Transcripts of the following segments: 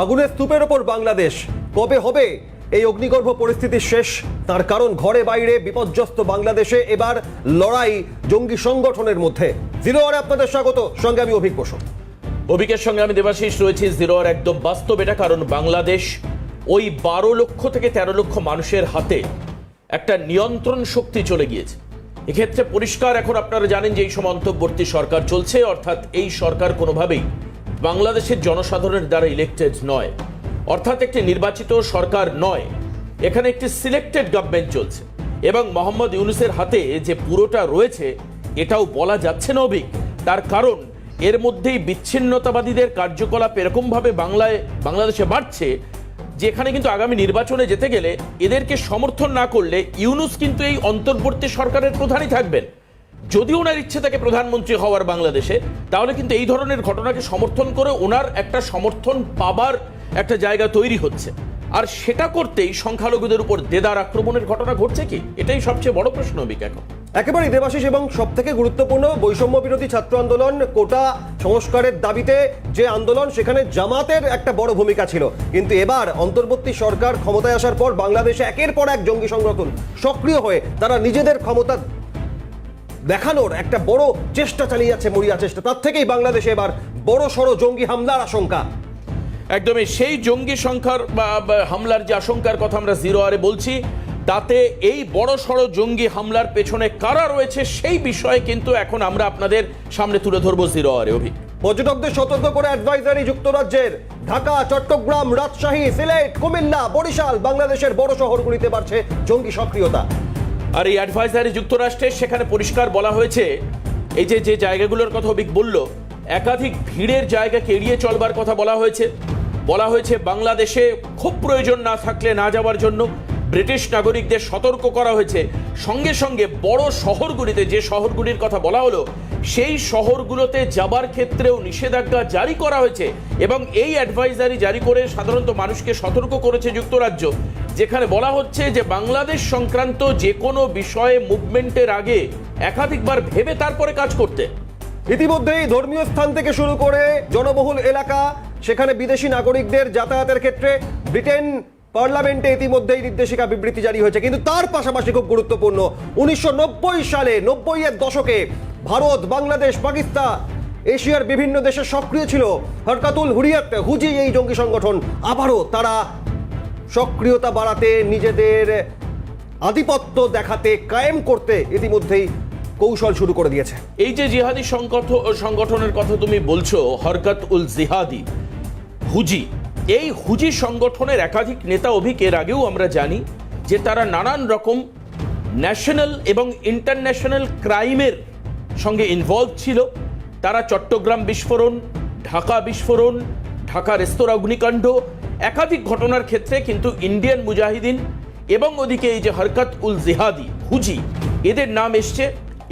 আগুনের স্তূপের ওপর বাংলাদেশ, কবে হবে এই অগ্নিগর্ভ পরিস্থিতির শেষ? তার কারণ ঘরে বাইরে বিপর্যস্ত বাংলাদেশে এবার লড়াই জঙ্গি সংগঠনের মধ্যে। জিরো আওয়ারে আপনাদের স্বাগত, সঙ্গে আমি অভিক বসু। অভিকের সঙ্গে আমি দেবাশিস রয়েছি। জিরো আওয়ার একদম বাস্তব এটা, কারণ বাংলাদেশ ওই 12 লক্ষ থেকে 13 লক্ষ মানুষের হাতে একটা নিয়ন্ত্রণ শক্তি চলে গিয়েছে। এক্ষেত্রে পরিষ্কার, এখন আপনারা জানেন যে এই সময় অন্তর্বর্তী সরকার চলছে, অর্থাৎ এই সরকার কোনোভাবেই বাংলাদেশের জনসাধারণের দ্বারা ইলেক্টেড নয়, অর্থাৎ একটি নির্বাচিত সরকার নয়। এখানে একটি সিলেক্টেড গভর্নমেন্ট চলছে এবং মোহাম্মদ ইউনূসের হাতে যে পুরোটা রয়েছে এটাও বলা যাচ্ছে না অভিক। তার কারণ এর মধ্যেই বিচ্ছিন্নতাবাদীদের কার্যকলাপ এরকমভাবে বাংলাদেশে বাড়ছে যে এখানে কিন্তু আগামী নির্বাচনে যেতে গেলে এদেরকে সমর্থন না করলে ইউনূস কিন্তু এই অন্তর্বর্তী সরকারের প্রধানই থাকবেন। যদি ওনার ইচ্ছে থাকে প্রধানমন্ত্রী হওয়ার বাংলাদেশে, তাহলে কিন্তু এই ধরনের ঘটনাকে সমর্থন করে ওনার একটা সমর্থন পাবার একটা জায়গা তৈরি হচ্ছে। আর সেটা করতেই সংখ্যালঘুদের উপর দেদার আক্রমণের ঘটনা ঘটছে কি? এটাই সবচেয়ে বড় প্রশ্ন অভিক এখন। একেবারেই দেবাশিস, এবং সব থেকে গুরুত্বপূর্ণ বৈষম্য বিরোধী ছাত্র আন্দোলন, কোটা সংস্কারের দাবিতে যে আন্দোলন, সেখানে জামাতের একটা বড় ভূমিকা ছিল। কিন্তু এবার অন্তর্বর্তী সরকার ক্ষমতায় আসার পর বাংলাদেশে একের পর এক জঙ্গি সংগঠন সক্রিয় হয়ে তারা নিজেদের ক্ষমতা দেখানোর একটা বড় চেষ্টা চালিয়ে যাচ্ছে, মরিয়া চেষ্টা। তার থেকেই বাংলাদেশে এবার বড় সড়ো জঙ্গি হামলার আশঙ্কা। একদমই সেই জঙ্গি সংখ্যার বা হামলার যে আশঙ্কার কথা আমরা জিরো আওয়ারে বলছি, তাতে এই বড় সড়ো জঙ্গি হামলার পেছনে কারা রয়েছে সেই বিষয়ে কিন্তু এখন আমরা আপনাদের সামনে তুলে ধরবো জিরো আওয়ারে। অভিক, পর্যটকদের সতর্ক করে অ্যাডভাইজারি যুক্তরাজ্যের। ঢাকা, চট্টগ্রাম, রাজশাহী, সিলেট, কুমিল্লা, বরিশাল, বাংলাদেশের বড় শহরগুলিতে বাড়ছে জঙ্গি সক্রিয়তা। আর এই অ্যাডভাইজারি যুক্তরাষ্ট্রের, সেখানে পরিষ্কার বলা হয়েছে এই যে জায়গাগুলোর কথা অভিক বলল, একাধিক ভিড়ের জায়গাকে এড়িয়ে চলবার কথা বলা হয়েছে বাংলাদেশে খুব প্রয়োজন না থাকলে না যাওয়ার জন্য ব্রিটিশ নাগরিকদের সতর্ক করা হয়েছে। সঙ্গে সঙ্গে বড় শহরগুলিতে, যে শহরগুলির কথা বলা হলো, সেই শহরগুলোতে যাবার ক্ষেত্রেও নিষেধাজ্ঞা জারি করা হয়েছে এবং এই অ্যাডভাইজারি জারি করে সাধারণত মানুষকে সতর্ক করেছে যুক্তরাজ্য, যেখানে বলা হচ্ছে যে বাংলাদেশ সংক্রান্ত যে কোনো বিষয়ে মুভমেন্টের আগে একাধিকবার ভেবে তারপরে কাজ করতে। ইতিমধ্যেই ধর্মীয় স্থান থেকে শুরু করে জনবহুল এলাকা, সেখানে বিদেশি নাগরিকদের যাতায়াতের ক্ষেত্রে ব্রিটেন পার্লামেন্টে ইতিমধ্যেই নির্দেশিকা বিবৃতি জারি হয়েছে। কিন্তু তার পাশাপাশি খুব গুরুত্বপূর্ণ, 1990 সালে, 90-এর দশকে ভারত, বাংলাদেশ, পাকিস্তান, এশিয়ার বিভিন্ন দেশে সক্রিয় ছিল হরকাতুল হুরিয়াত, হুজি এই জঙ্গি সংগঠন। আবারও তারা সক্রিয়তা বাড়াতে, নিজেদের আধিপত্য দেখাতে, কায়েম করতে ইতিমধ্যেই কৌশল শুরু করে দিয়েছে। এই যে জিহাদি সংগঠনের কথা তুমি বলছো, হরকত উল জিহাদি, হুজি, এই হুজি সংগঠনের একাধিক নেতা অভিক এর আগেও আমরা জানি যে তারা নানান রকম ন্যাশনাল এবং ইন্টারন্যাশনাল ক্রাইমের সঙ্গে ইনভলভ ছিল। তারা চট্টগ্রাম বিস্ফোরণ, ঢাকা বিস্ফোরণ, ঢাকা রেস্তোরাঁ অগ্নিকাণ্ড, একাধিক ঘটনার ক্ষেত্রে কিন্তু ইন্ডিয়ান মুজাহিদিন এবং ওদিকে এই যে হরকত উল জিহাদি, হুজি, এদের নাম এসছে।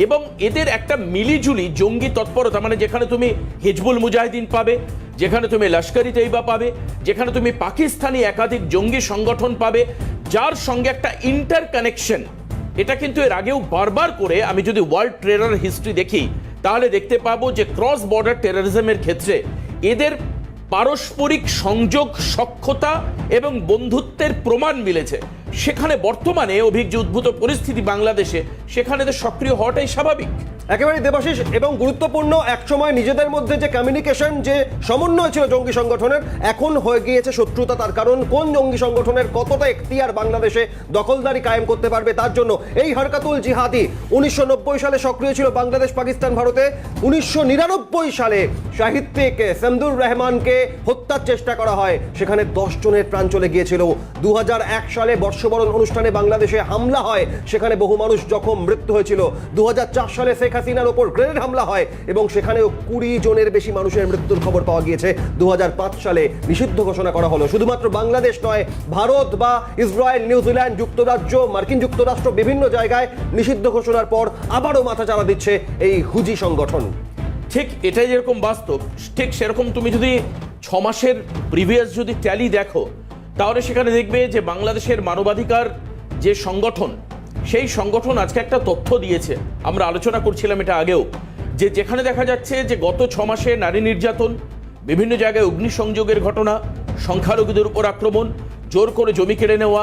এবং এদের একটা মিলিজুলি জঙ্গি তৎপরতা, মানে যেখানে তুমি হিজবুল মুজাহিদিন পাবে, যেখানে তুমি লস্করি তৈবা পাবে, যেখানে তুমি পাকিস্তানি একাধিক জঙ্গি সংগঠন পাবে, যার সঙ্গে একটা ইন্টার কানেকশন। এটা কিন্তু এর আগেও বারবার করে আমি যদি ওয়ার্ল্ড টেরর হিস্ট্রি দেখি, তাহলে দেখতে পাবো যে ক্রস বর্ডার টেররিজমের ক্ষেত্রে এদের পারস্পরিক সংযোগ, সখ্যতা এবং বন্ধুত্বের প্রমাণ মিলেছে। সেখানে বর্তমানে অভিযোগ উদ্ভূত পরিস্থিতি বাংলাদেশে, সেখানে তো সক্রিয় হওয়াটাই স্বাভাবিক। একেবারে দেবাশিস, এবং গুরুত্বপূর্ণ, একসময় নিজেদের মধ্যে যে কমিউনিকেশন, যে সমন্বয় ছিল জঙ্গি সংগঠনের, এখন হয়ে গিয়েছে শত্রুতা। তার কারণ কোন জঙ্গি সংগঠনের কতটা এখতিয়ার বাংলাদেশে দখলদারি কায়েম করতে পারবে, তার জন্য এই হরকাতুল জিহাদি 1990 সালে সক্রিয় ছিল বাংলাদেশ, পাকিস্তান, ভারতে। 1999 সালে সাহিত্যিক শামদুর রহমানকে হত্যার চেষ্টা করা হয়, সেখানে 10 জনের প্রাণ চলে গিয়েছিল। 2001 সালে বর্ষবরণ অনুষ্ঠানে বাংলাদেশে হামলা হয়, সেখানে বহু মানুষ জখম, মৃত্যু হয়েছিল। 2004 সালে শেখ হাসিনার উপর গ্রেনেড হামলা হয় এবং সেখানেও 20 জনের বেশি মানুষের মৃত্যুর খবর পাওয়া গিয়েছে। 2005 সালে নিষিদ্ধ ঘোষণা করা হলো। শুধুমাত্র বাংলাদেশ নয়, ভারত বা ইসরায়েল, নিউজিল্যান্ড, যুক্তরাজ্য, মার্কিন যুক্তরাষ্ট্র, বিভিন্ন জায়গায় নিষিদ্ধ ঘোষণার পর আবারও মাথাচাড়া দিচ্ছে এই হুজি সংগঠন। ঠিক এটাই যেরকম বাস্তব, ঠিক সেরকম তুমি যদি 6 মাসের প্রিভিয়াস যদি ট্যালি দেখো, তাহলে সেখানে দেখবে যে বাংলাদেশের মানবাধিকার যে সংগঠন, সেই সংগঠন আজকে একটা তথ্য দিয়েছে, আমরা আলোচনা করছিলাম এটা আগেও, যে যেখানে দেখা যাচ্ছে যে গত 6 মাসে নারী নির্যাতন, বিভিন্ন জায়গায় অগ্নিসংযোগের ঘটনা, সংখ্যালঘুদের উপর আক্রমণ, জোর করে জমি কেড়ে নেওয়া,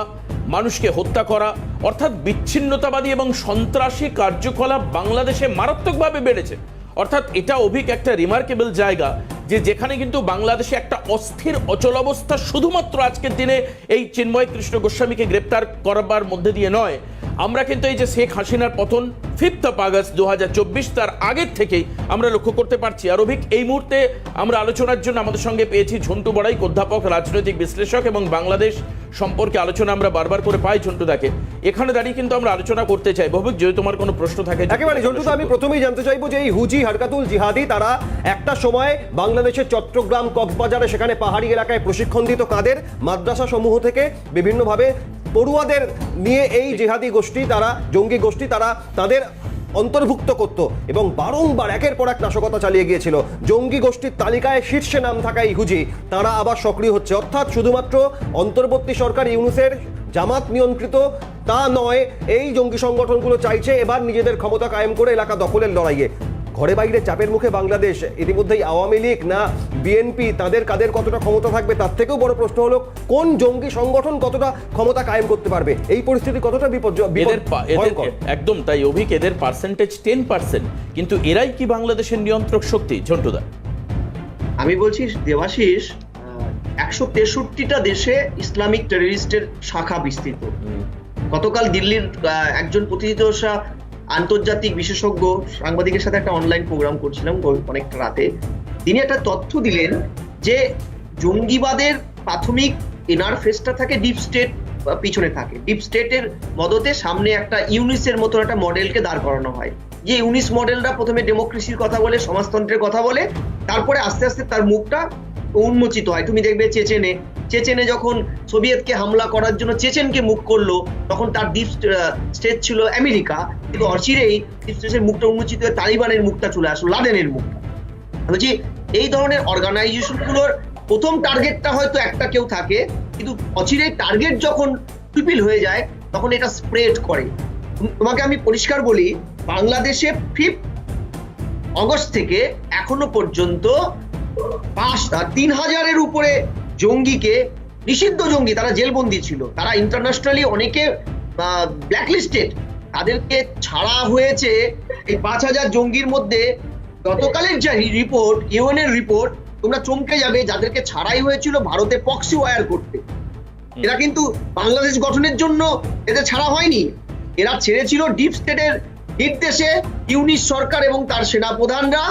মানুষকে হত্যা করা, অর্থাৎ বিচ্ছিন্নতাবাদী এবং সন্ত্রাসী কার্যকলাপ বাংলাদেশে মারাত্মকভাবে বেড়েছে। অর্থাৎ এটা অভিক একটা রিমার্কেবল জায়গা যে যেখানে কিন্তু বাংলাদেশে একটা অস্থির অচলাবস্থা শুধুমাত্র আজকের দিনে এই চিন্ময় কৃষ্ণ গোস্বামীকে গ্রেপ্তার করবার মধ্যে দিয়ে নয়, আমরা কিন্তু এই যে শেখ হাসিনার পতন 5 আগস্ট 2024 তার আগের থেকেই আমরা লক্ষ্য করতে পারছি। আর অভিক, এই মুহূর্তে আমরা আলোচনার জন্য আমাদের সঙ্গে পেয়েছি ঝন্টু বড়াইক, অধ্যাপক, রাজনৈতিক বিশ্লেষক এবং বাংলাদেশ সম্পর্কে আলোচনা আমরা বারবার করে পাই ঝন্টুদাকে। এখানে দাঁড়িয়ে কিন্তু আমরা আলোচনা করতে চাই। অভিক, যদি তোমার কোনো প্রশ্ন থাকে একেবারে ঝন্টুদা, আমি প্রথমেই জানতে চাইবো যে এই হুজি হরকাতুল জিহাদি তারা একটা সময় বাংলাদেশের চট্টগ্রাম, কক্সবাজারে সেখানে পাহাড়ি এলাকায় প্রশিক্ষণ দিত কাদের মাদ্রাসা সমূহ থেকে বিভিন্নভাবে পড়ুয়াদের নিয়ে এই জিহাদি গোষ্ঠী তারা, জঙ্গি গোষ্ঠী তারা তাদের অন্তর্ভুক্ত করত এবং বারংবার একের পর এক নাশকতা চালিয়ে গিয়েছিল। জঙ্গি গোষ্ঠীর তালিকায় শীর্ষে নাম থাকা এই হুজি তারা আবার সক্রিয় হচ্ছে। অর্থাৎ শুধুমাত্র অন্তর্বর্তী সরকার ইউনূসের জামাত নিয়ন্ত্রিত তা নয়, এই জঙ্গি সংগঠনগুলো চাইছে এবার নিজেদের ক্ষমতা কায়েম করে এলাকা দখলের লড়াইয়ে। ঘরে বাইরে চাপের মুখে বাংলাদেশ, ইতিমধ্যেই আওয়ামী লীগ না বিএনপি তাদের কাদের কতটা ক্ষমতা থাকবে তার থেকেও বড় প্রশ্ন হলো কোন জঙ্গি সংগঠন কতটা ক্ষমতা কায়েম করতে পারবে। এই পরিস্থিতি কতটা ভয়ঙ্কর। একদম তাই অভিক, এদের পার্সেন্টেজ 10%, কিন্তু এরাই কি বাংলাদেশের নিয়ন্ত্রক শক্তি ঝন্টুদা? আমি বলছি দেবাশিস, 163টা দেশে ইসলামিক টেররিস্টের শাখা বিস্তৃত। গতকাল দিল্লির একজন প্রতিনিধি আন্তর্জাতিক বিশেষজ্ঞ সাংবাদিকের সাথে একটা অনলাইন প্রোগ্রাম করছিলাম অনেকটা রাতে, তিনি একটা তথ্য দিলেন যে জঙ্গিবাদের প্রাথমিক ইন্টারফেসটা থাকে ডিপ স্টেট পিছনে থাকে। ডিপ স্টেটের মদতে সামনে একটা ইউনিসের মতো একটা মডেলকে দাঁড় করানো হয়, যে ইউনিস মডেলটা প্রথমে ডেমোক্রেসির কথা বলে, সমাজতন্ত্রের কথা বলে, তারপরে আস্তে আস্তে তার মুখটা উন্মোচিত হয়। তুমি দেখবে চেচেনে যখন সোভিয়েতকে হামলা করার জন্য চেচেনকে মুখ করলো, তখন তার ডিপ স্টেট ছিল আমেরিকা, কিন্তু অচিরেই ডিপ স্টেটের মুখটা উন্মোচিত হয়ে তালিবানের মুখটা চলে আসলো, লাদেনের মুখটা। বলছি এই ধরনের অর্গানাইজেশন গুলোর প্রথম টার্গেটটা হয়তো একটা কেউ থাকে, কিন্তু অচিরেই টার্গেট যখন ফুলফিল হয়ে যায় তখন এটা স্প্রেড করে। তোমাকে আমি পরিষ্কার বলি, বাংলাদেশে 5 আগস্ট থেকে এখনো পর্যন্ত 3,000-এর উপরে জঙ্গিকে, নিষিদ্ধ জঙ্গি, তারা জেলবন্দি ছিল, তারা ইন্টারন্যাশনালি অনেকে ব্ল্যাকলিস্টেড, তাদেরকে ছাড়া হয়েছে। এই 5,000 জঙ্গির মধ্যে গতকালের যে রিপোর্ট, ইউএনের রিপোর্ট, তোমরা চমকে যাবে, যাদেরকে ছাড়াই হয়েছিল ভারতে প্রক্সি ওয়্যার করতে। এরা কিন্তু বাংলাদেশ গঠনের জন্য এদের ছাড়া হয়নি, এরা ছেড়েছিল ডিপ স্টেটের নির্দেশে। ইউনিস সরকার এবং তার সেনাপ্রধানরা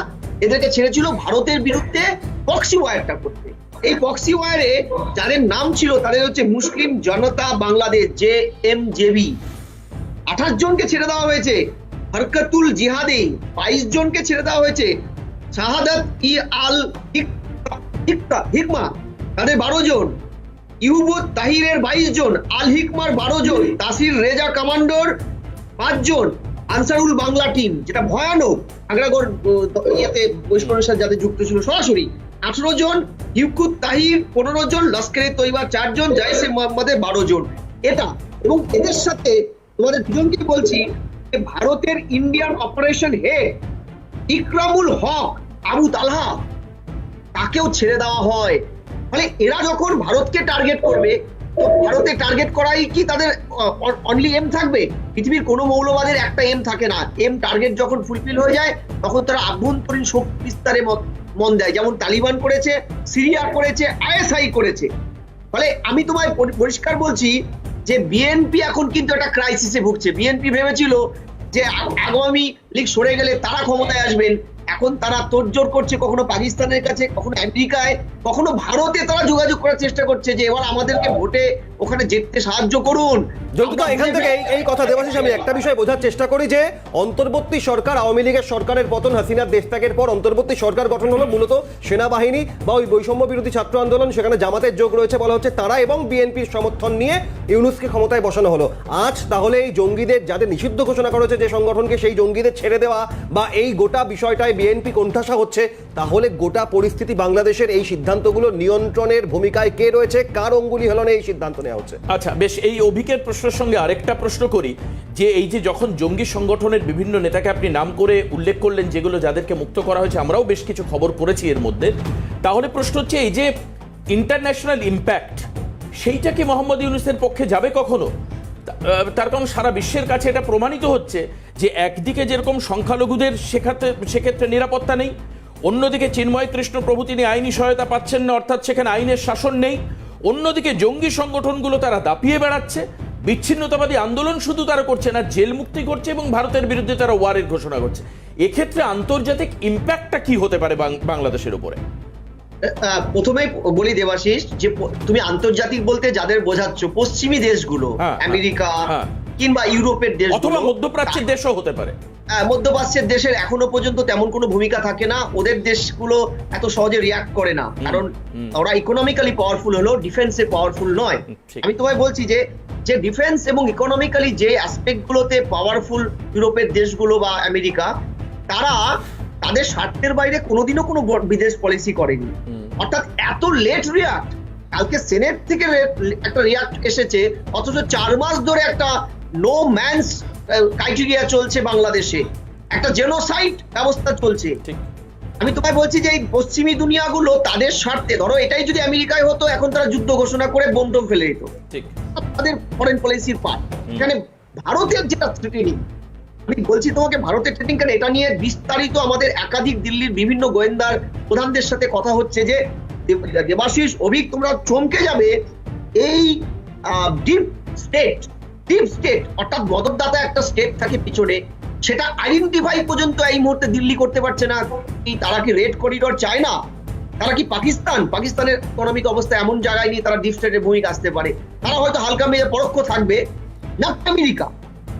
এদেরকে ছেড়েছিল ভারতের বিরুদ্ধে প্রক্সি ওয়্যারটা করতে। এই প্রক্সি ওয়্যারে যাদের নাম ছিল তাদের হচ্ছে মুসলিম জনতা বাংলাদেশ, JMJB, 28 জনকে ছেড়ে দেওয়া হয়েছে। হরকাতুল জিহাদি 22 জনকে ছেড়ে দেওয়া হয়েছে। শাহাদাত ই আল হিকমা তাদের 12 জন, ইউবুত তাহিরের 22 জন, আল হিকমার 12 জন, তাসির রেজা কমান্ডোর 5 জন, আনসারুল বাংলা টিম যেটা ভয়ানক আগ্রাগড় ইয়েতে বৈষ্ণবের সাথে যাদের যুক্ত ছিল সরাসরি 18 জন, হিউকুত তাহির 15 জন, লস্করে তৈবা 4 জন, জাইসে মোহাম্মদের 12 জন। এটা এবং এদের সাথে তোমাদের দুজনকে বলছি যে ভারতের ইন্ডিয়ান অপারেশন হেড ইকরামুল হক আবু তালহা, তাকেও ছেড়ে দেওয়া হয়। ফলে এরা যখন ভারতকে টার্গেট করবে, তো ভারতে টার্গেট করাই কি তাদের অনলি এম থাকবে? পৃথিবীর কোনো মৌলবাদের একটা এম থাকে না। এম টার্গেট যখন ফুলফিল হয়ে যায় তখন তারা আভ্যন্তরীণ শক্তি বিস্তারে মন দেয়, যেমন তালিবান করেছে, সিরিয়া করেছে, ISI করেছে। ফলে আমি তোমায় পরিষ্কার বলছি যে বিএনপি এখন কিন্তু একটা ক্রাইসিসে ভুগছে। বিএনপি ভেবেছিল যে আওয়ামী লীগ সরে গেলে তারা ক্ষমতায় আসবেন, এখন তারা তোড়জোড় করছে, কখনো পাকিস্তানের কাছে, কখনো আমেরিকায়, কখনো ভারতে তারা যোগাযোগ করার চেষ্টা করছে যে এবার আমাদেরকে ভোটে ওখানে যেতে সাহায্য করুন। যদিও এখান থেকে এই কথা দেবাশিস, আমি একটা বিষয় বোঝার চেষ্টা করি যে অন্তর্বর্তী সরকার, আওয়ামী লীগের সরকারের পতন, হাসিনার দেশ ত্যাগের পর অন্তর্বর্তী সরকার গঠন হলো মূলত সেনাবাহিনী বা ওই বৈষম্য বিরোধী ছাত্র আন্দোলন, সেখানে জামাতের যোগ রয়েছে বলা হচ্ছে, তারা এবং বিএনপির সমর্থন নিয়ে ইউনূসকে ক্ষমতায় বসানো হলো। আজ তাহলে এই জঙ্গিদের যাদের নিষিদ্ধ ঘোষণা করা হয়েছে যে সংগঠনকে, সেই জঙ্গিদের ছেড়ে দেওয়া বা এই গোটা বিষয়টায় বিএনপি কোণঠাসা হচ্ছে, তাহলে গোটা পরিস্থিতি বাংলাদেশের এই সিদ্ধান্তগুলো নিয়ন্ত্রণের ভূমিকায় কে রয়েছে, কার অঙ্গুলি হেলনে এই সিদ্ধান্ত নেওয়া হচ্ছে? আচ্ছা বেশ, এই অভিকের প্রশ্নের সঙ্গে আরেকটা প্রশ্ন করি যে এই যে যখন জঙ্গি সংগঠনের বিভিন্ন নেতাকে আপনি নাম করে উল্লেখ করলেন যেগুলো যাদেরকে মুক্ত করা হয়েছে, আমরাও বেশ কিছু খবর পড়েছি এর মধ্যে, তাহলে প্রশ্ন হচ্ছে এই যে ইন্টারন্যাশনাল ইম্প্যাক্ট সেইটা কি মোহাম্মদ ইউনূসের পক্ষে যাবে কখনো? তার কারণ সারা বিশ্বের কাছে এটা প্রমাণিত হচ্ছে যে একদিকে যেরকম সংখ্যালঘুদের সেক্ষেত্রে নিরাপত্তা নেই, অন্যদিকে চিন্ময় কৃষ্ণ প্রভু তিনি আইনি সহায়তা পাচ্ছেন না, অর্থাৎ সেখানে আইনের শাসন নেই। অন্যদিকে জঙ্গি সংগঠনগুলো তারা দাপিয়ে বেড়াচ্ছে, বিচ্ছিন্নতাবাদী আন্দোলন শুধু তারা করছে না, জেল মুক্তি করছে এবং ভারতের বিরুদ্ধে তারা ওয়ারের ঘোষণা করছে। এক্ষেত্রে আন্তর্জাতিক ইম্প্যাক্টটা কি হতে পারে বাংলাদেশের উপরে? প্রথমেই বলি দেবাশিস, যে তুমি আন্তর্জাতিক বলতে যাদের বোঝাচ্ছ পশ্চিমী দেশগুলো, আমেরিকা কিংবা ইউরোপের দেশ অথবা মধ্যপ্রাচ্যের দেশও হতে পারে। মধ্যপ্রাচ্যের দেশের এখনো পর্যন্ত তেমন কোনো ভূমিকা থাকে না, ওদের দেশগুলো এত সহজে রিয়াক্ট করে না, কারণ ওরা ইকোনমিক্যালি পাওয়ারফুল হলেও ডিফেন্সে পাওয়ারফুল নয়। আমি তোমায় বলছি যে ডিফেন্স এবং ইকোনমিক্যালি যে অ্যাসপেক্ট গুলোতে পাওয়ারফুল ইউরোপের দেশগুলো বা আমেরিকা, তারা তাদের স্বার্থের বাইরে কোনোদিনও কোনো বিদেশ পলিসি করেনি। অর্থাৎ এত লেট রিয়াক্ট, কালকে সেনেট থেকে একটা রিয়াক্ট এসেছে, অথচ 4 মাস ধরে একটা নো ম্যানস ক্রাইটেরিয়া চলছে বাংলাদেশে, একটা জেনোসাইড ব্যবস্থা চলছে। আমি তোমায় বলছি যে এই পশ্চিমী দুনিয়াগুলো তাদের স্বার্থে, ধরো এটাই যদি আমেরিকায় হতো এখন তারা যুদ্ধ ঘোষণা করে বোম টোম ফেলে দিত, তাদের ফরেন পলিসির পার্ট। এখানে ভারতের যেটা থ্রেটেনিং, আমি বলছি তোমাকে ভারতের থ্রেটেনিং, কারণ এটা নিয়ে বিস্তারিত আমাদের একাধিক দিল্লির বিভিন্ন গোয়েন্দার প্রধানদের সাথে কথা হচ্ছে। যে দেবাশিস, অভিক, তোমরা চমকে যাবে, এই ডিপ স্টেট অর্থাৎ মদতদাতা একটা স্টেট থাকে পিছনে, সেটা আইডেন্টিফাই পর্যন্ত এই মুহূর্তে দিল্লি করতে পারছে না। তারা কি রেড করিডোর চায় না? তারা কি পাকিস্তানের ইকোনমিক অবস্থা এমন জায়গায় নিয়ে তারা ডিপ স্টেটের ভূমিকা আসতে পারে? তারা হয়তো হালকা মেয়ে পরোক্ষ থাকবে না আমেরিকা।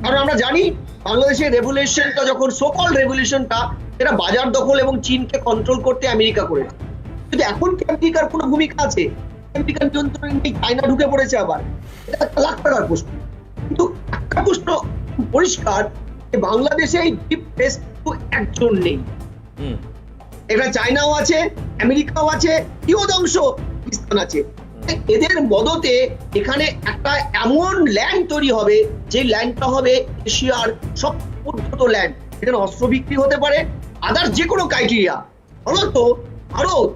কারণ আমরা জানি বাংলাদেশের রেভলিউশনটা, যখন সোকল রেভলিউশনটা, এটা বাজার দখল এবং চীনকে কন্ট্রোল করতে আমেরিকা করেছে। কিন্তু এখন কি আমেরিকার কোনো ভূমিকা আছে? আমেরিকান নিয়ন্ত্রণ নেই, চায়না ঢুকে পড়েছে আবার। এটা একটা লাখ টাকার প্রশ্ন। কিন্তু একটা প্রশ্ন পরিষ্কার, বাংলাদেশে এই ডিপ স্টেট একজন নেই। এখানে চায়নাও আছে, আমেরিকাও আছে, কিয়দংশ পাকিস্তান আছে। এদের মদতে এখানে একটা এমন ল্যান্ড তৈরি হবে, যে ল্যান্ডটা হবে এশিয়ার সব উন্নত ল্যান্ড। এখানে অস্ত্র বিক্রি হতে পারে, আদার যে কোনো ক্রাইটেরিয়া। ফলত ভারত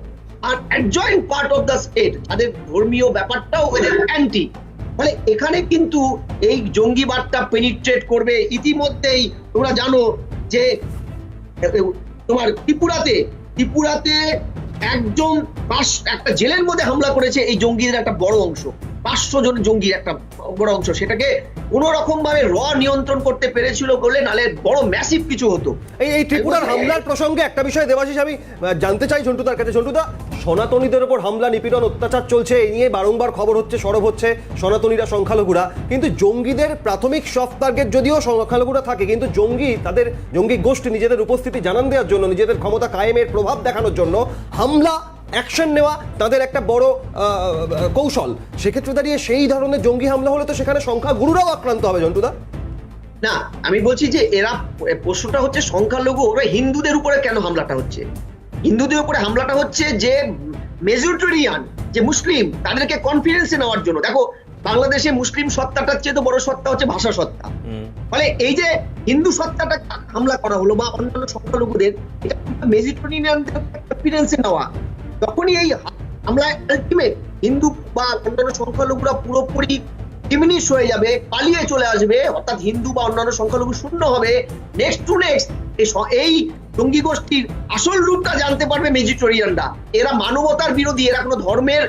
আর adjoint part of the state, তাদের ধর্মীয় ব্যাপারটাও এদের অ্যান্টি। ফলে এখানে কিন্তু এই জঙ্গিবাদটা পেনিট্রেট করবে। ইতিমধ্যেই তোমরা জানো যে তোমার ত্রিপুরাতে একজন একটা জেলের মধ্যে হামলা করেছে এই জঙ্গিদের একটা বড় অংশ, 500 জন জঙ্গির একটা বড় অংশ। সেটাকে কোন রকম ভাবে নিয়ন্ত্রণ করতে পেরেছিল বলে, নালে বড় ম্যাসিভ কিছু হতো। এই ত্রিপুরার হামলার প্রসঙ্গে একটা বিষয় দেবাশিস আমি জানতে চাই ঝন্টুদার কাছে। ঝন্টুদা, সনাতনীদের উপর হামলা, নিপীড়ন, অত্যাচার চলছে, এই নিয়ে বারংবার খবর হচ্ছে, সরব হচ্ছে সনাতনীরা, সংখ্যালঘুরা। কিন্তু জঙ্গিদের প্রাথমিক সফট টার্গেট যদিও সংখ্যালঘুরা থাকে, কিন্তু তাদের জঙ্গি গোষ্ঠী নিজেদের উপস্থিতি জানান দেওয়ার জন্য, নিজেদের ক্ষমতা কায়েমের প্রভাব দেখানোর জন্য হামলা, অ্যাকশন নেওয়া তাদের একটা বড় কৌশল। সেক্ষেত্রে দাঁড়িয়ে সেই ধরনের জঙ্গি হামলা হলে তো সেখানে সংখ্যাগুরুরাও আক্রান্ত হবে। ঝন্টুদা, না, আমি বলছি যে এরা, প্রশ্নটা হচ্ছে সংখ্যালঘু, ওরা হিন্দুদের উপরে কেন হামলাটা হচ্ছে? হিন্দুদের উপরে হামলাটা হচ্ছে যে মেজরিটেরিয়ান যে মুসলিম, তাদেরকে কনফিডেন্সে নেওয়ার জন্য। দেখো, বাংলাদেশে মুসলিম সত্তাটার চেয়ে তো বড় সত্তা হচ্ছে ভাষা সত্তা। ফলে এই যে হিন্দু সত্তাটা হামলা করা হলো বা অন্যান্য সংখ্যালঘুদের, এটা মেজরিটেরিয়ানদের কনফিডেন্সে নেওয়া। তখনই এই হামলায় আলটিমেট হিন্দু বা অন্যান্য সংখ্যালঘুরা পুরোপুরি ডিমিনিশ হয়ে যাবে, পালিয়ে চলে আসবে, অর্থাৎ হিন্দু বা অন্যান্য সংখ্যালঘু শূন্য হবে। নেক্সট টু নেক্সট এই জঙ্গি গোষ্ঠীর আসল রূপটা জানতে পারবে মেজরিটেরিয়ানরা। এরা মানবতার বিরোধী, এরা কোনো ধর্মের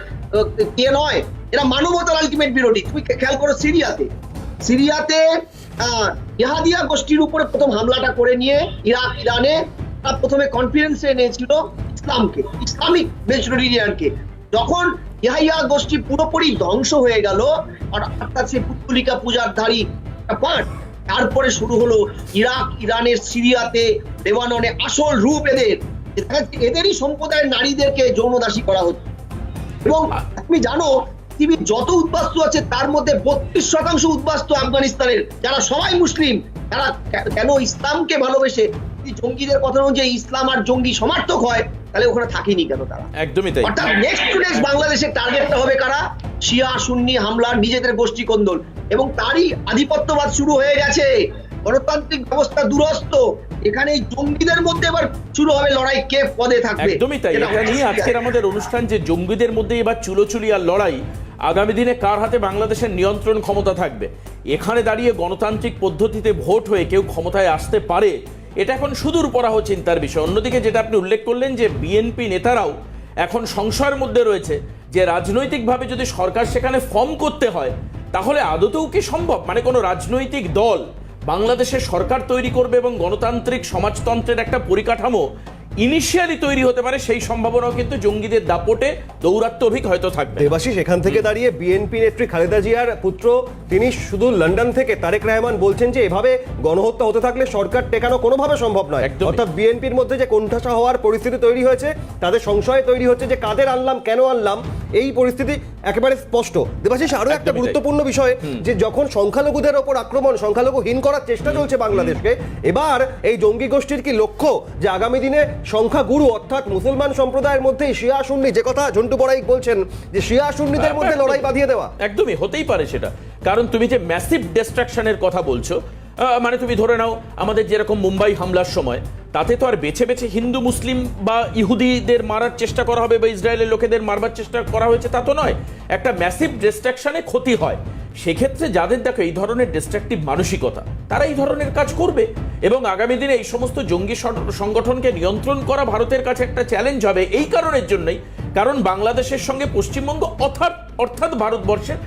কে নয়, এরা মানবতার আলটিমেট বিরোধী। তুমি খেয়াল করো, সিরিয়াতে ইহাদিয়া গোষ্ঠীর উপরে প্রথম হামলাটা করে নিয়ে ইরানে প্রথমে কনফিডেন্সে এনেছিল ইসলামিক মেজরিটেরিয়ানকে। যখন ইহাইয়া গোষ্ঠী পুরোপুরি ধ্বংস হয়ে গেল, অর্থাৎ সেই পুত্তলিকা পূজারধারী পাঠ, তারপরে শুরু হলো ইরানের, সিরিয়াতে, লেবাননে আসল রূপ এদেরই সম্প্রদায়ের নারীদেরকে যৌনদাসী করা হচ্ছে। এবং তুমি জানো, পৃথিবীর যত উদ্বাস্তু আছে তার মধ্যে 32% উদ্বাস্তু আফগানিস্তানের, যারা সবাই মুসলিম। তারা কেন ইসলামকে ভালোবেসে, জঙ্গিদের কথা অনুযায়ী ইসলাম আর জঙ্গি সমার্থক হয়, তাহলে ওখানে থাকেনি কেন তারা? একদমই তাই। অর্থাৎ নেক্সট টু নেক্সট বাংলাদেশের টার্গেটটা হবে কারা? শিয়া সুন্নি হামলার নিজেদের গোষ্ঠী কোন্দল, এবং তারই আধিপত্যবাদ শুরু হয়ে গেছে। গণতান্ত্রিক ব্যবস্থা দুরস্ত, এখানে এই জঙ্গিদের মধ্যে এবার শুরু হবে লড়াই, কে পদে থাকবে। একদমই তাই। এটা নিয়ে আজকের আমাদের অনুষ্ঠান, যে জঙ্গিদের মধ্যে এবার চুলোচুলি আর লড়াই, আগামী দিনে কার হাতে বাংলাদেশের নিয়ন্ত্রণ ক্ষমতা থাকবে। এখানে দাঁড়িয়ে গণতান্ত্রিক পদ্ধতিতে ভোট হয়ে কেউ ক্ষমতায় আসতে পারে, এটা এখন সুদূর পরাহ চিন্তার বিষয়। অন্যদিকে যেটা আপনি উল্লেখ করলেন যে বিএনপি নেতারাও এখন সংশয়ের মধ্যে রয়েছে যে রাজনৈতিকভাবে যদি সরকার সেখানে ফর্ম করতে হয় তাহলে আদতেও কি সম্ভব? মানে কোনো রাজনৈতিক দল বাংলাদেশের সরকার তৈরি করবে এবং গণতান্ত্রিক সমাজতন্ত্রের একটা পরিকাঠামো ইনিশিয়ালি তৈরি হতে পারে, সেই সম্ভাবনাও কিন্তু জঙ্গিদের দাপটে দৌরাত্ম্যভিক হয়তো থাকবে। দেবাশিস, এখান থেকে দাঁড়িয়ে বিএনপি নেত্রী খালেদা জিয়ার পুত্র তিনি শুধু লন্ডন থেকে তারেক রহমান বলছেন যে এভাবে গণহত্যা হতে থাকলে সরকার টেকানো কোনোভাবে সম্ভব নয়। একদমই। অর্থাৎ বিএনপির মধ্যে যে কোণঠাসা হওয়ার পরিস্থিতি তৈরি হয়েছে, তাদের সংশয় তৈরি হচ্ছে যে কাদের আনলাম, কেন আনলাম, এই পরিস্থিতি একেবারে স্পষ্ট। দেবাশিস, আরো একটা একদমই গুরুত্বপূর্ণ বিষয় যে যখন সংখ্যালঘুদের ওপর আক্রমণ, সংখ্যালঘুহীন করার চেষ্টা চলছে বাংলাদেশকে, এবার এই জঙ্গি গোষ্ঠীর কি লক্ষ্য যে আগামী দিনে সংখ্যাগুরু অর্থাৎ মুসলমান সম্প্রদায়ের মধ্যে শিয়া সুন্নি, যে কথা ঝন্টু বড়াইক বলছেন যে শিয়া সুন্নিদের মধ্যে লড়াই বাঁধিয়ে দেওয়া? একদমই হতেই পারে সেটা, কারণ তুমি যে ম্যাসিভ ডিস্ট্রাকশনের কথা বলছো, মানে তুমি ধরে নাও আমাদের যেরকম মুম্বাই হামলার সময়, তাতে তো আর বেছে বেছে হিন্দু মুসলিম বা ইহুদিদের মারার চেষ্টা করা হবে বা ইসরায়েলের লোকেদের মারবার চেষ্টা করা হয়েছে তা তো নয়। একটা ম্যাসিভ ডিস্ট্রাকশনে ক্ষতি হয়, সেক্ষেত্রে যাদের দেখো এই ধরনের ডিস্ট্রাকটিভ মানসিকতা, তারা এই ধরনের কাজ করবে এবং আগামী দিনে এই সমস্ত জঙ্গি সংগঠনকে নিয়ন্ত্রণ করা ভারতের কাছে একটা চ্যালেঞ্জ হবে। এই কারণের জন্যই, কারণ বাংলাদেশের সঙ্গে পশ্চিমবঙ্গ অর্থাৎ ভারতবর্ষের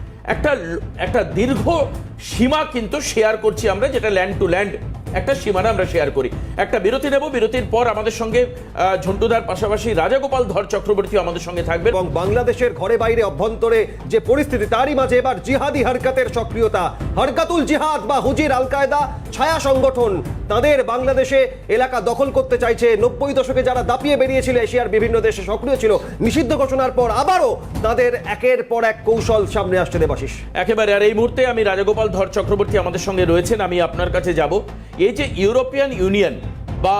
একটা দীর্ঘ সীমা কিন্তু শেয়ার করছি আমরা, যেটা ল্যান্ড টু ল্যান্ড একটা সীমানা আমরা শেয়ার করি। একটা বিরতি নেব, বিরতির পর আমাদের সঙ্গে ঝন্টুদার পাশাপাশি রাজাগোপাল ধর চক্রবর্তী আমাদের সঙ্গে থাকবে। এবং বাংলাদেশের ঘরে বাইরে অভ্যন্তরে যে পরিস্থিতি, তারই মাঝে এবার জিহাদি হরকতের সক্রিয়তা। হরকতুল জিহাদ বা হুজির আল কায়দা ছায়া সংগঠন, তাদের বাংলাদেশে এলাকা দখল করতে চাইছে। 90 দশকে যারা দাপিয়ে বেরিয়েছিল, এশিয়ার বিভিন্ন দেশে সক্রিয় ছিল, নিষিদ্ধ ঘোষণার পর আবারও তাদের একের পর এক কৌশল সামনে আসছে। দেবাশিস, একেবারে। আর এই মুহূর্তে আমি রাজাগোপাল ধর চক্রবর্তী আমাদের সঙ্গে রয়েছেন, আমি আপনার কাছে যাব। এই যে ইউরোপিয়ান ইউনিয়ন বা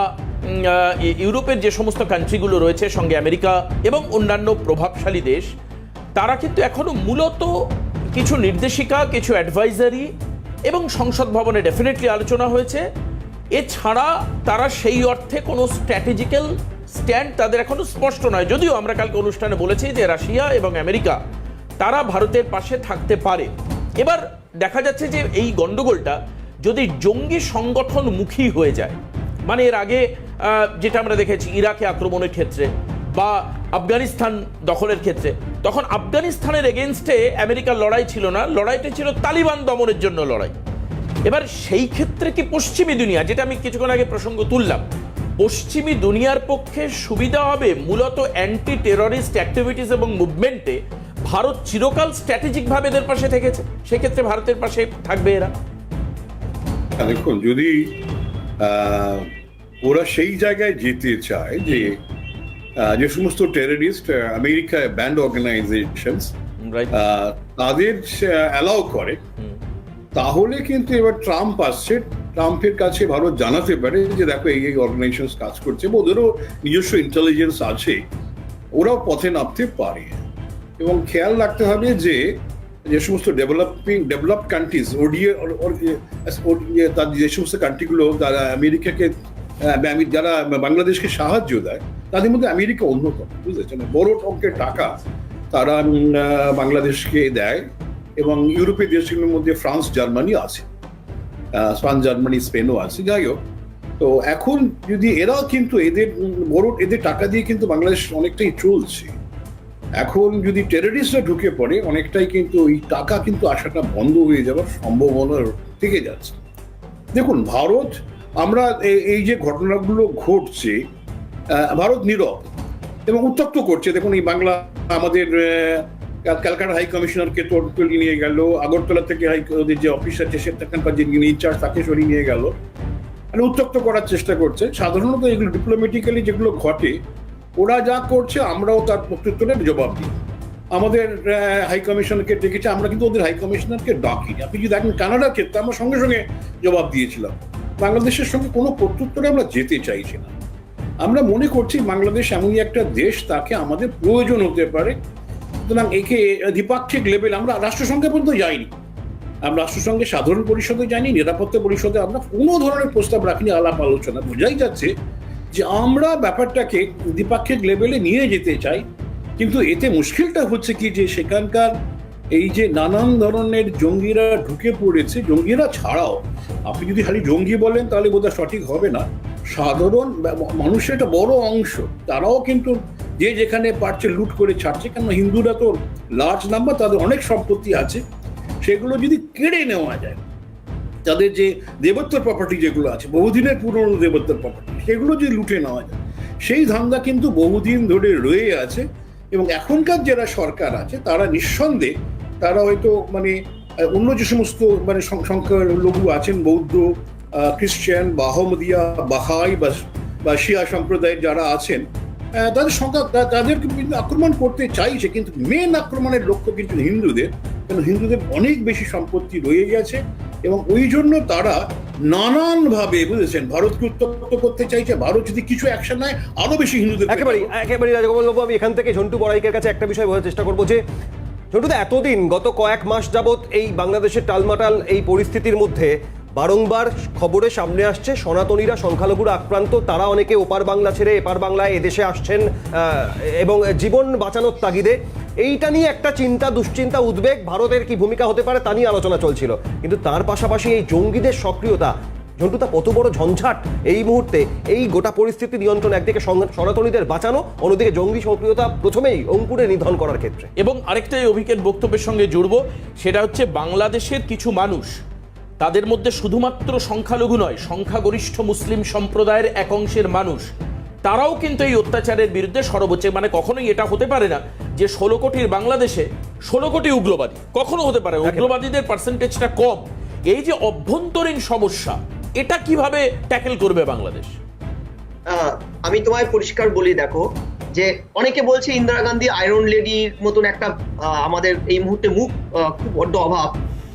ইউরোপের যে সমস্ত কান্ট্রিগুলো রয়েছে, সঙ্গে আমেরিকা এবং অন্যান্য প্রভাবশালী দেশ, তারা কিন্তু এখনো মূলত কিছু নির্দেশিকা, কিছু অ্যাডভাইজারি এবং সংসদ ভবনে ডেফিনেটলি আলোচনা হয়েছে। এছাড়া তারা সেই অর্থে কোনো স্ট্র্যাটেজিক্যাল স্ট্যান্ড তাদের এখনো স্পষ্ট নয়। যদিও আমরা কালকে অনুষ্ঠানে বলেছি যে রাশিয়া এবং আমেরিকা তারা ভারতের পাশে থাকতে পারে। এবার দেখা যাচ্ছে যে এই গন্ডগোলটা যদি জঙ্গি সংগঠনমুখী হয়ে যায়, মানে এর আগে যেটা আমরা দেখেছি ইরাকে আক্রমণের ক্ষেত্রে বা আফগানিস্তান দখলের ক্ষেত্রে, তখন আফগানিস্তানের এগেনস্টে আমেরিকার লড়াই ছিল না, লড়াইটা ছিল তালিবান দমনের জন্য লড়াই। এবার সেই ক্ষেত্রে কি পশ্চিমী দুনিয়া, যেটা আমি কিছুক্ষণ আগে প্রসঙ্গ তুললাম, পশ্চিমী দুনিয়ার পক্ষে সুবিধা হবে মূলত অ্যান্টি টেররিস্ট অ্যাক্টিভিটিস এবং মুভমেন্টে ভারত চিরকাল স্ট্র্যাটেজিকভাবে এদের পাশে থেকেছে, সেক্ষেত্রে ভারতের পাশে থাকবে এরা। দেখুন, যদি ওরা সেই জায়গায় যেতে চায় যে সমস্ত টেররিস্ট আমেরিকায় ব্যান্ড অর্গানাইজেশনস তাদের অ্যালাউ করে, তাহলে কিন্তু এবার ট্রাম্প আসছে, ট্রাম্পের কাছে ভারত জানাতে পারে যে দেখো এই অর্গানাইজেশন কাজ করছে, ওদেরও নিজস্ব ইন্টেলিজেন্স আছে, ওরাও পথে নামতে পারে। এবং খেয়াল রাখতে হবে যে সমস্ত ডেভেলপড কান্ট্রিজ যে সমস্ত কান্ট্রিগুলো যারা আমেরিকাকে, যারা বাংলাদেশকে সাহায্য দেয়, তাদের মধ্যে আমেরিকা অন্যতম, বুঝেছেন? বড় অঙ্কের টাকা তারা বাংলাদেশকে দেয় এবং ইউরোপীয় দেশগুলোর মধ্যে ফ্রান্স, জার্মানি আছে, ফ্রান্স, জার্মানি, স্পেনও আছে। যাই হোক, তো এখন যদি এরাও কিন্তু এদের টাকা দিয়ে কিন্তু বাংলাদেশ অনেকটাই চলছে। এখন যদি টেররিস্টরা ঢুকে পড়ে, অনেকটাই কিন্তু ওই টাকা কিন্তু আসাটা বন্ধ হয়ে যাওয়ার সম্ভাবনা থেকে যাচ্ছে। দেখুন, ভারত, আমরা এই যে ঘটনাগুলো ঘটছে, ভারত নীরব এবং উত্তপ্ত করছে। দেখুন, এই বাংলা আমাদের ক্যালকাটা হাই কমিশনারকে তুলে নিয়ে গেল, আগরতলা থেকে ওদের যে অফিস আছে সেখানকার যে ইনচার্জ তাকে সরিয়ে নিয়ে গেল, মানে উত্তপ্ত করার চেষ্টা করছে। সাধারণত এগুলো ডিপ্লোম্যাটিক্যালি যেগুলো ঘটে, ওরা যা করছে আমরাও তার প্রত্যুত্তরের জবাব দিই। আমাদের হাই কমিশনারকে ডেকেছে, আমরা কিন্তু ওদের হাই কমিশনারকে ডাকিনি। আপনি যদি দেখেন কানাডার ক্ষেত্রে আমরা সঙ্গে সঙ্গে জবাব দিয়েছিলাম। বাংলাদেশের সঙ্গে কোনো প্রত্যুত্তরে আমরা যেতে চাইছি না। আমরা মনে করছি বাংলাদেশ এমনই একটা দেশ, তাকে আমাদের প্রয়োজন হতে পারে। সুতরাং একে দ্বিপাক্ষিক লেভেল আমরা রাষ্ট্রসংঘে পর্যন্ত যাইনি, আমরা রাষ্ট্রসংঘের সাধারণ পরিষদে যাইনি, নিরাপত্তা পরিষদে আমরা কোনো ধরনের প্রস্তাব রাখিনি, আলাপ আলোচনা। বোঝাই যাচ্ছে যে আমরা ব্যাপারটাকে দ্বিপাক্ষিক লেভেলে নিয়ে যেতে চাই, কিন্তু এতে মুশকিলটা হচ্ছে কি যে সেখানকার এই যে নানান ধরনের জঙ্গিরা ঢুকে পড়েছে, জঙ্গিরা ছাড়াও আপনি যদি খালি জঙ্গি বলেন তাহলে বোধহয় সঠিক হবে না, সাধারণ মানুষের একটা বড় অংশ তারাও কিন্তু যে যেখানে পারছে লুট করে ছাড়ছে। কেন হিন্দুরা তো লার্জ নাম্বার, তাদের অনেক সম্পত্তি আছে, সেগুলো যদি কেড়ে নেওয়া যায়, তাদের যে দেবত্বর প্রপার্টি যেগুলো আছে, বহুদিনের পুরনো দেবত্বর প্রপার্টি, সেগুলো যদি লুটে নেওয়া যায়, সেই ধান্দা কিন্তু বহুদিন ধরে রয়ে আছে। এবং এখনকার যারা সরকার আছে তারা নিঃসন্দেহে তারা হয়তো মানে অন্য যে সমস্ত মানে সংখ্যালঘু আছেন, বৌদ্ধ, খ্রিস্টান বা আহমদিয়া, বাহাই বা শিয়া সম্প্রদায়ের যারা আছেন, তাদের সংখ্যা তাদেরকে আক্রমণ করতে চাইছে, কিন্তু মেন আক্রমণের লক্ষ্য কিন্তু হিন্দুদের। কারণ হিন্দুদের অনেক বেশি সম্পত্তি রয়ে গেছে এবং ওই জন্য তারা নানানভাবে, বুঝেছেন, ভারতকে উত্তপ্ত করতে চাইছে। ভারত যদি কিছু অ্যাকশন নেয় আরো বেশি হিন্দুদের। একেবারে রাজগোপাল বাবু, আমি এখান থেকে ঝন্টু বড়াইকের কাছে একটা বিষয় বোঝার চেষ্টা করবো যে ঝন্টুদা, এতদিন গত কয়েক মাস যাবৎ এই বাংলাদেশের টালমাটাল এই পরিস্থিতির মধ্যে বারংবার খবরে সামনে আসছে সনাতনীরা, সংখ্যালঘুরা আক্রান্ত, তারা অনেকে ওপার বাংলা ছেড়ে এপার বাংলায় এদেশে আসছেন এবং জীবন বাঁচানোর তাগিদে। এইটা নিয়ে একটা চিন্তা, দুশ্চিন্তা, উদ্বেগ, ভারতের কি ভূমিকা হতে পারে তা নিয়ে আলোচনা চলছিল। কিন্তু তার পাশাপাশি এই জঙ্গিদের সক্রিয়তা, ঝন্টুদা, কত বড় ঝঞ্ঝাট এই মুহূর্তে এই গোটা পরিস্থিতি নিয়ন্ত্রণ, একদিকে সনাতনীদের বাঁচানো, অন্যদিকে জঙ্গি সক্রিয়তা প্রথমেই অঙ্কুরে নিধন করার ক্ষেত্রে। এবং আরেকটাই অভিজ্ঞের বক্তব্যের সঙ্গে জুড়ব, সেটা হচ্ছে বাংলাদেশের কিছু মানুষ, তাদের মধ্যে শুধুমাত্র সংখ্যালঘু নয়, সংখ্যাগরিষ্ঠ মুসলিম সম্প্রদায়ের এক অংশের মানুষ, তারাও কিন্তু এই অত্যাচারের বিরুদ্ধে সর্বোচ্চ, মানে কখনোই এটা হতে পারে না যে 16 কোটির বাংলাদেশে 16 কোটি উগ্রবাদী, কখনো হতে পারে উগ্রবাদীদের পার্সেন্টেজটা কম। এই যে অভ্যন্তরীণ সমস্যা, এটা কিভাবে ট্যাকেল করবে বাংলাদেশ? আমি তোমায় পরিষ্কার বলি, দেখো, যে অনেকে বলছে ইন্দিরা গান্ধী আয়রন লেডির মতন একটা আমাদের এই মুহূর্তে মুখ খুব বড্ড অভাব।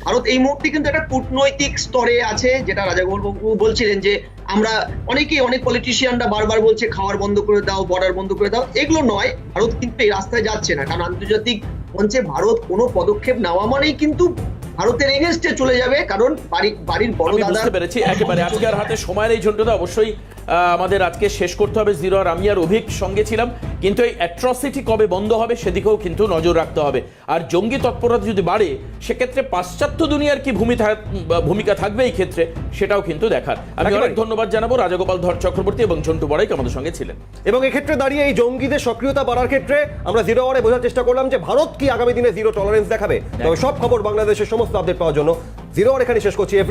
ভারত এই মুহূর্তে কিন্তু একটা কূটনৈতিক স্তরে আছে, যেটা রাজাগোপাল বাবু বলছিলেন যে আমরা অনেক পলিটিশিয়ানরা বারবার বলছে খাওয়ার বন্ধ করে দাও, বর্ডার বন্ধ করে দাও। এগুলো নয়, ভারত কিন্তু এই রাস্তায় যাচ্ছে না। কারণ আন্তর্জাতিক মঞ্চে ভারত কোনো পদক্ষেপ নেওয়া মানেই কিন্তু ভারতের এগেনস্টে চলে যাবে। কারণ বাড়ির বড় দাদা, বুঝতে পেরেছি একেবারে। আজকে আর হাতে সময়ের এই ঝন্টুদা, অবশ্যই আমাদের আজকে শেষ করতে হবে। জিরো আর আমি আর অভিক সঙ্গে ছিলাম, কিন্তু এই অ্যাট্রসিটি কবে বন্ধ হবে সেদিকেও কিন্তু নজর রাখতে হবে। আর জঙ্গি তৎপরতা যদি বাড়ে, সেক্ষেত্রে পাশ্চাত্য দুনিয়ার কি ভূমিকা থাকবে এই ক্ষেত্রে, সেটাও কিন্তু দেখার। আমি অনেক ধন্যবাদ জানাবো রাজাগোপাল ধর চক্রবর্তী এবং ঝন্টু বড়াইক আমাদের সঙ্গে ছিলেন। এবং এক্ষেত্রে দাঁড়িয়ে এই জঙ্গিদের সক্রিয়তা বাড়ার ক্ষেত্রে আমরা জিরো আওয়ারে বোঝার চেষ্টা করলাম যে ভারত কি আগামী দিনে জিরো টলারেন্স দেখাবে। তবে সব খবর, বাংলাদেশের সমস্ত আপডেট পাওয়ার জন্য জিরো আওয়ার এখানে শেষ করছি।